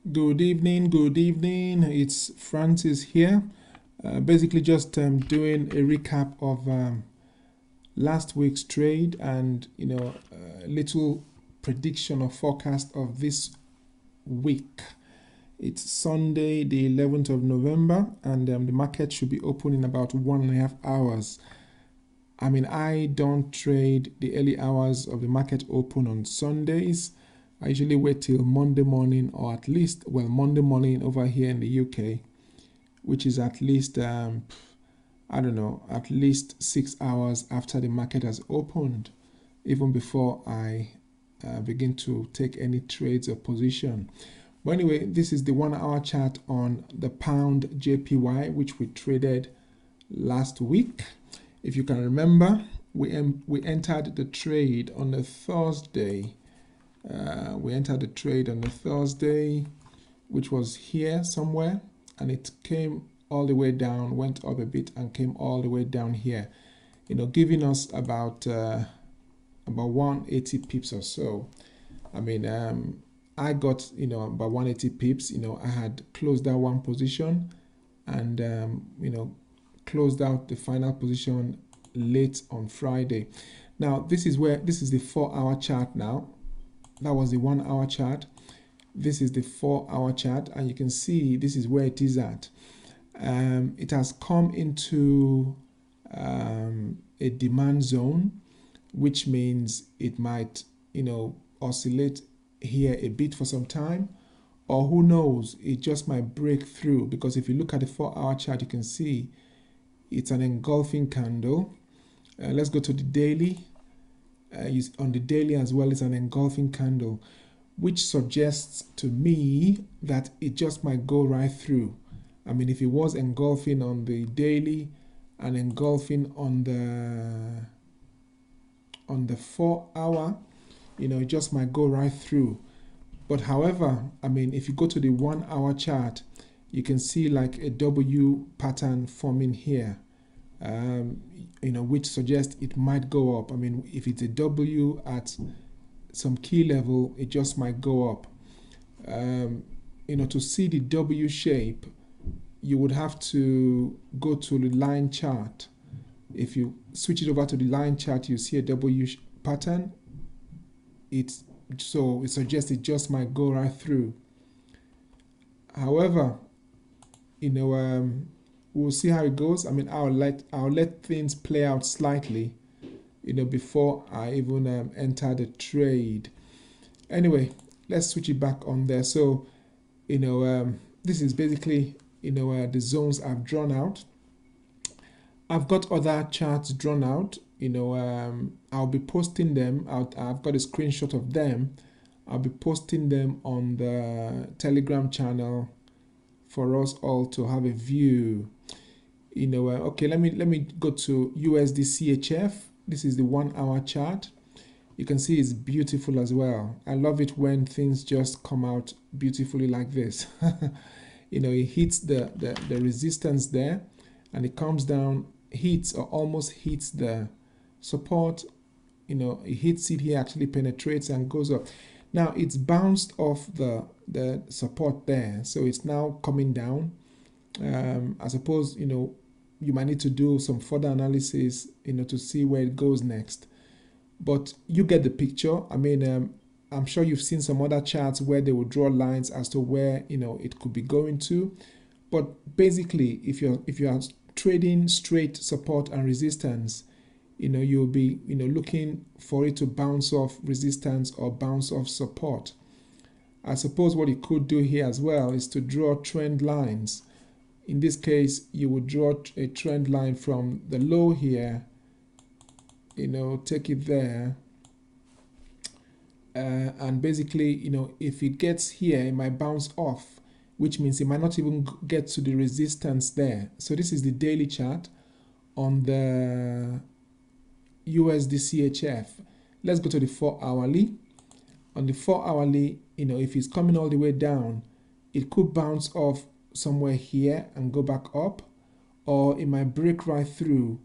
Good evening, good evening. It's Francis here. Basically, just doing a recap of last week's trade and a little prediction or forecast of this week. It's Sunday, the 11th of November, and the market should be open in about 1.5 hours. I mean, I don't trade the early hours of the market open on Sundays. I usually wait till Monday morning, or at least, well, Monday morning over here in the UK, which is at least, I don't know, at least 6 hours after the market has opened, even before I begin to take any trades or position. But anyway, this is the 1 hour chart on the pound JPY, which we traded last week. If you can remember, we entered the trade on a Thursday. Which was here somewhere, and it came all the way down, went up a bit, and came all the way down here. Giving us about 180 pips or so. I mean, I got about 180 pips. I had closed out one position, and closed out the final position late on Friday. Now this is the 4 hour chart now. That was the 1 hour chart. This is the 4 hour chart, and you can see this is where it is at. It has come into a demand zone, which means it might oscillate here a bit for some time, or who knows, it just might break through, because if you look at the 4 hour chart, you can see it's an engulfing candle. Let's go to the daily. On the daily as well, it's an engulfing candle, which suggests to me that it just might go right through. I mean, if it was engulfing on the daily and engulfing on the 4 hour, it just might go right through. But however, I mean, if you go to the 1 hour chart, you can see like a W pattern forming here. Which suggests it might go up. I mean, if it's a W at some key level, it just might go up. To see the W shape, you would have to go to the line chart. If you switch it over to the line chart, you see a W pattern. It suggests it just might go right through. However, we'll see how it goes. I mean, I'll let things play out slightly, before I even enter the trade. Anyway, let's switch it back on there. So, this is basically, the zones I've drawn out. I've got other charts drawn out. I'll be posting them out. I've got a screenshot of them. I'll be posting them on the Telegram channel for us all to have a view. Okay, let me go to USD CHF. This is the 1 hour chart. You can see it's beautiful as well. I love it when things just come out beautifully like this. It hits the resistance there, and it comes down, hits or almost hits the support. It hits it here, actually penetrates and goes up. Now it's bounced off the support there, so it's now coming down. I suppose you might need to do some further analysis to see where it goes next, but you get the picture. I mean, I'm sure you've seen some other charts where they will draw lines as to where it could be going to, but basically if you are trading straight support and resistance, you'll be looking for it to bounce off resistance or bounce off support. I suppose what you could do here as well is to draw trend lines. In this case, you would draw a trend line from the low here, take it there, and basically, if it gets here, it might bounce off, which means it might not even get to the resistance there. So this is the daily chart on the USD CHF. Let's go to the 4 hourly. On the 4 hourly, if it's coming all the way down, it could bounce off somewhere here and go back up, or it might break right through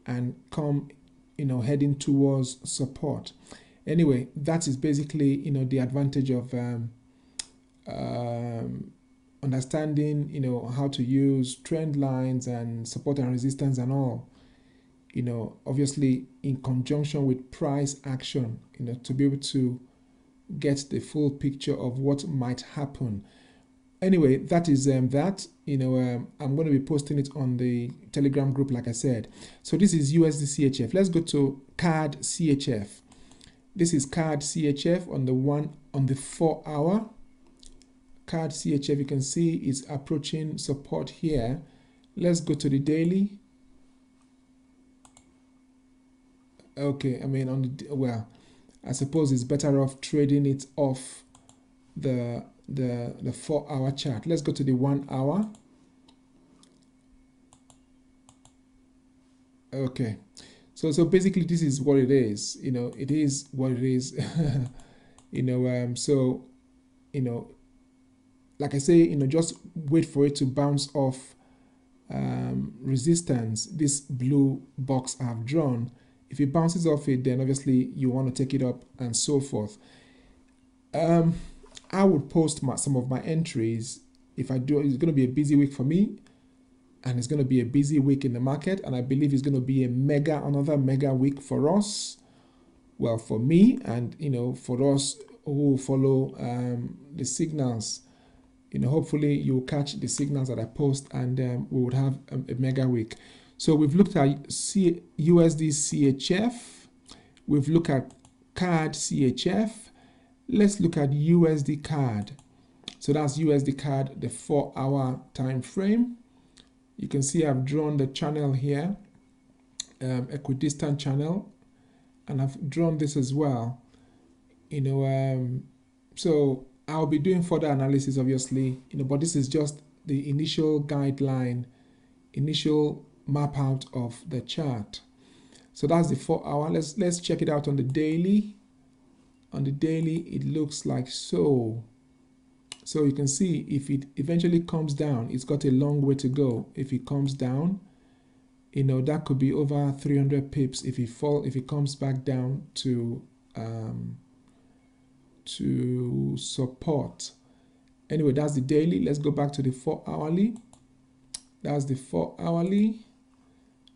and come heading towards support. Anyway, that is basically the advantage of understanding, you know, how to use trend lines and support and resistance and all, you know, obviously in conjunction with price action, you know, to be able to get the full picture of what might happen. Anyway, that is that. You know, I'm going to be posting it on the Telegram group, like I said. So this is USD CHF. Let's go to CAD CHF. This is CAD CHF on the 4 hour. CAD CHF, you can see is approaching support here. Let's go to the daily. Okay, I mean on the, well, I suppose it's better off trading it off the 4 hour chart. Let's go to the 1 hour. Okay, so basically this is what it is. You know, it is what it is. You know, so, you know, like I say, you know, just wait for it to bounce off resistance, this blue box I've drawn. If it bounces off it, then obviously you want to take it up and so forth. I would post some of my entries. If I do, it's going to be a busy week for me, and it's going to be a busy week in the market, and I believe it's going to be another mega week for us. Well, for me, and you know, for us who follow the signals. You know, hopefully you'll catch the signals that I post, and we would have a mega week. So we've looked at USD CHF, we've looked at CAD CHF. Let's look at USD CAD. So that's USD CAD, the 4 hour time frame. You can see I've drawn the channel here, equidistant channel, and I've drawn this as well. You know, so I'll be doing further analysis, obviously, you know, but this is just the initial guideline, initial map out of the chart. So that's the 4 hour. Let's check it out on the daily. On the daily, it looks like so. So you can see if it eventually comes down, it's got a long way to go. If it comes down, you know, that could be over 300 pips if it comes back down to support. Anyway, that's the daily. Let's go back to the 4 hourly. That's the 4 hourly.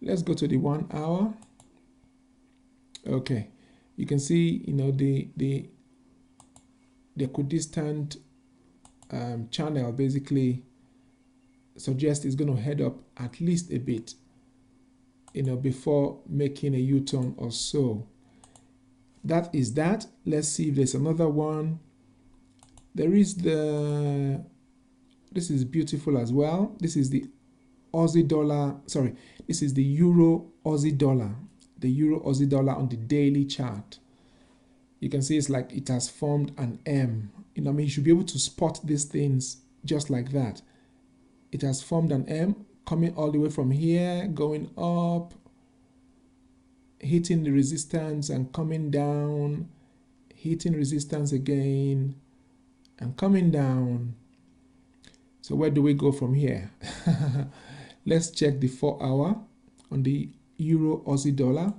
Let's go to the 1 hour. Okay, you can see, you know, the equidistant channel basically suggests it's going to head up at least a bit, you know, before making a U-turn or so. That is that. Let's see if there's another one. There is this is beautiful as well. This is the Aussie dollar, sorry, this is the Euro Aussie dollar. The Euro Aussie dollar on the daily chart. You can see it's like it has formed an M. You know, I mean, you should be able to spot these things just like that. It has formed an M coming all the way from here, going up, hitting the resistance and coming down, hitting resistance again and coming down. So where do we go from here? Let's check the 4 hour on the Euro Aussie dollar,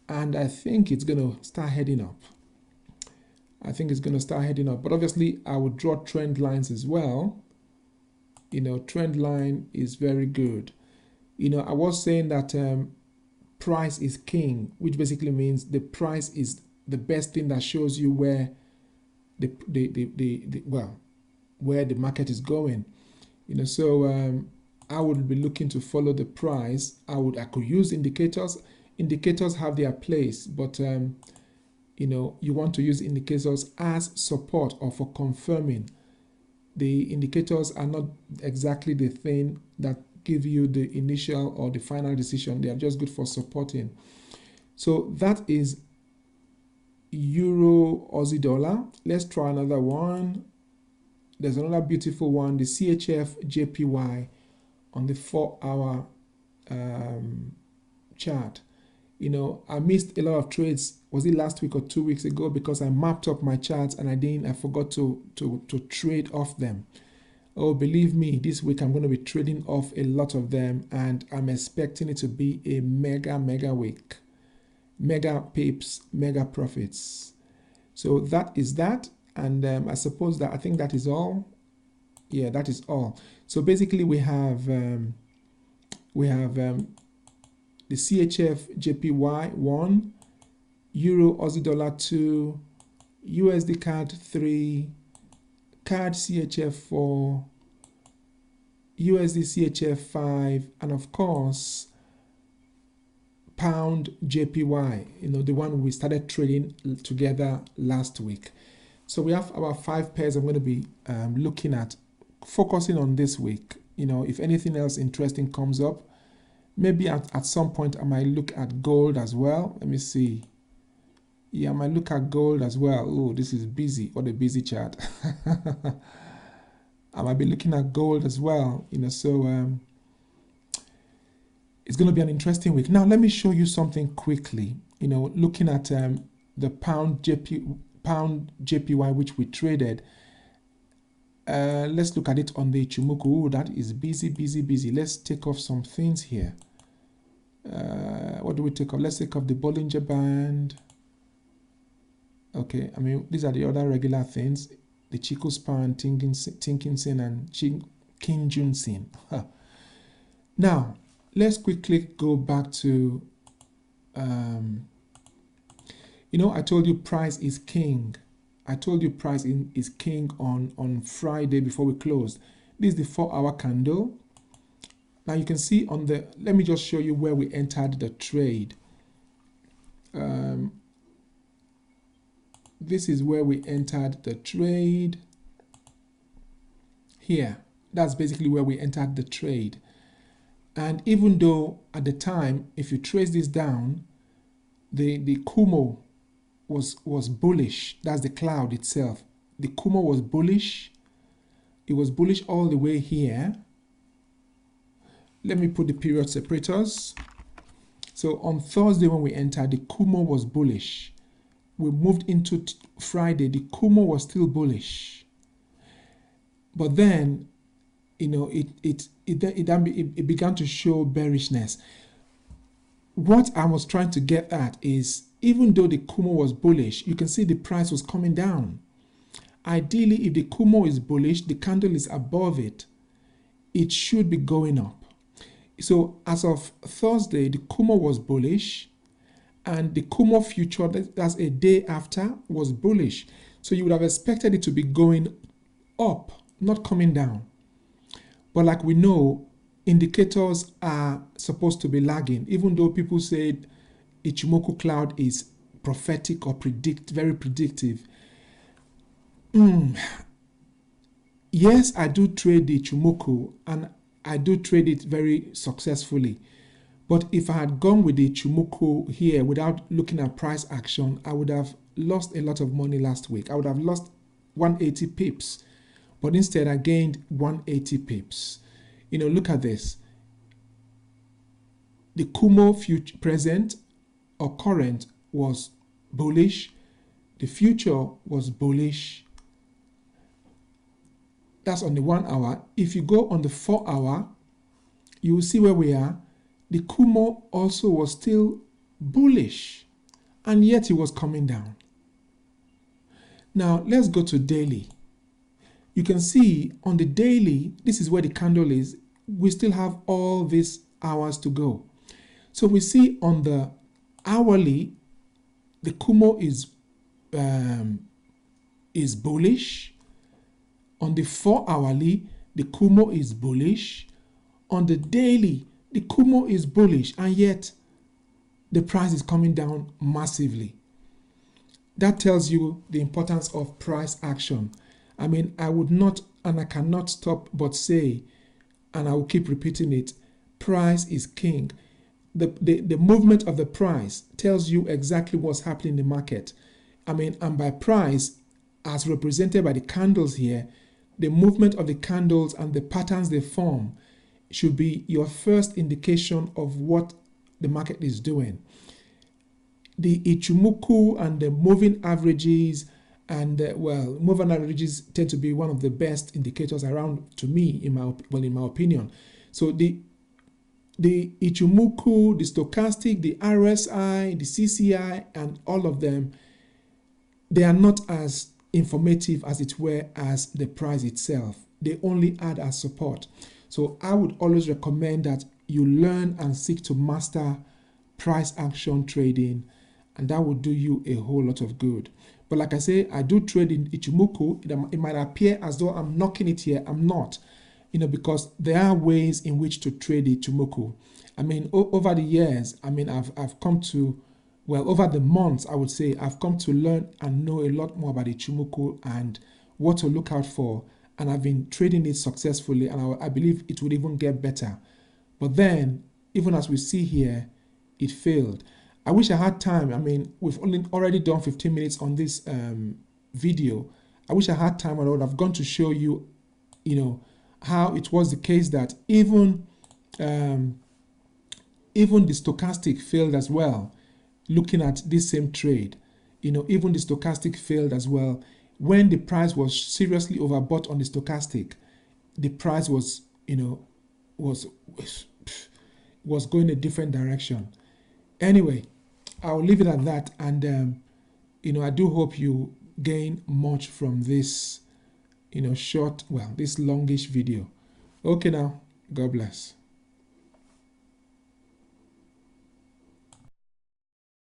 and I think it's going to start heading up. I think it's going to start heading up, but obviously I would draw trend lines as well. You know, trend line is very good. You know, I was saying that price is king, which basically means the price is the best thing that shows you where where the market is going. You know, so I would be looking to follow the price. I could use indicators. Indicators have their place, but you know, you want to use indicators as support or for confirming. The indicators are not exactly the thing that give you the initial or the final decision. They are just good for supporting. So that is Euro Aussie dollar. Let's try another one. There's another beautiful one, the CHF JPY on the 4 hour chart. You know, I missed a lot of trades. Was it last week or 2 weeks ago? Because I mapped up my charts and I forgot to trade off them. Oh, believe me, this week I'm going to be trading off a lot of them, and I'm expecting it to be a mega week. Mega pips, mega profits. So that is that. And I suppose that I think that is all. Yeah, that is all. So basically we have the CHF JPY 1, Euro Aussie dollar 2, USD CAD 3, CAD CHF 4, USD CHF 5, and of course pound JPY, the one we started trading together last week. So we have about 5 pairs I'm going to be looking at, focusing on this week. If anything else interesting comes up, maybe at some point I might look at gold as well. Let me see. Yeah, I might look at gold as well. Oh, this is busy. What a busy chart. I might be looking at gold as well. So it's going to be an interesting week. Now, let me show you something quickly. Looking at the pound JPY, which we traded. Let's look at it on the Ichimoku. Ooh, that is busy, busy, busy. Let's take off some things here. What do we take off? Let's take off the Bollinger Band. Okay, I mean, these are the other regular things. The Chico Span, Tinkinson, and Kinjunsin. Now, let's quickly go back to, I told you price is king. I told you price is king on Friday before we closed. This is the 4-hour candle. Now you can see let me just show you where we entered the trade. This is where we entered the trade. Here, that's basically where we entered the trade. And even though at the time, if you trace this down, the Kumo was bullish. That's the cloud itself. The Kumo was bullish. It was bullish all the way here. Let me put the period separators. So on Thursday when we entered, the Kumo was bullish. We moved into Friday, the Kumo was still bullish. But then, it began to show bearishness. What I was trying to get at is, even though the Kumo was bullish, you can see the price was coming down. Ideally, if the Kumo is bullish, the candle is above it, it should be going up. So as of Thursday, the Kumo was bullish, and the Kumo future, that's a day after, was bullish. So you would have expected it to be going up, not coming down. But like we know, indicators are supposed to be lagging, even though people said Ichimoku cloud is prophetic or very predictive. Yes, I do trade the Ichimoku, and I do trade it very successfully. But if I had gone with the Ichimoku here without looking at price action, I would have lost a lot of money last week. I would have lost 180 pips. But instead, I gained 180 pips. Look at this. The Kumo future, present or current was bullish. The future was bullish. That's on the 1 hour. If you go on the 4 hour, you will see where we are. The Kumo also was still bullish, and yet it was coming down. Now, let's go to daily. You can see on the daily, this is where the candle is. We still have all these hours to go. So we see on the hourly, the Kumo is bullish. On the 4 hourly, the Kumo is bullish. On the daily, the Kumo is bullish, and yet the price is coming down massively. That tells you the importance of price action. I mean, I would not, and I cannot stop but say, and I will keep repeating it, price is king. The movement of the price tells you exactly what's happening in the market. I mean, and by price, as represented by the candles here, the movement of the candles and the patterns they form should be your first indication of what the market is doing. The Ichimoku and the moving averages and moving averages tend to be one of the best indicators around, to me, in my opinion. So the Ichimoku, the stochastic, the RSI, the CCI, and all of them, they are not as informative as it were as the price itself. They only add as support. So I would always recommend that you learn and seek to master price action trading, and that will do you a whole lot of good. But like I say, I do trade in Ichimoku. It might appear as though I'm knocking it here. I'm not, because there are ways in which to trade Ichimoku. I mean, over the years, I mean, I've come to, well, over the months, I would say, I've come to learn and know a lot more about Ichimoku and what to look out for. And I've been trading it successfully, and I believe it would even get better. But then, even as we see here, it failed. I wish I had time. I mean, we've already done 15 minutes on this video. I wish I had time, and I would have gone to show you, how it was the case that even the stochastic failed as well. Looking at this same trade, even the stochastic failed as well. When the price was seriously overbought on the stochastic, the price was, was going a different direction. Anyway, I'll leave it at that, and I do hope you gain much from this, this longish video. Okay, now, God bless.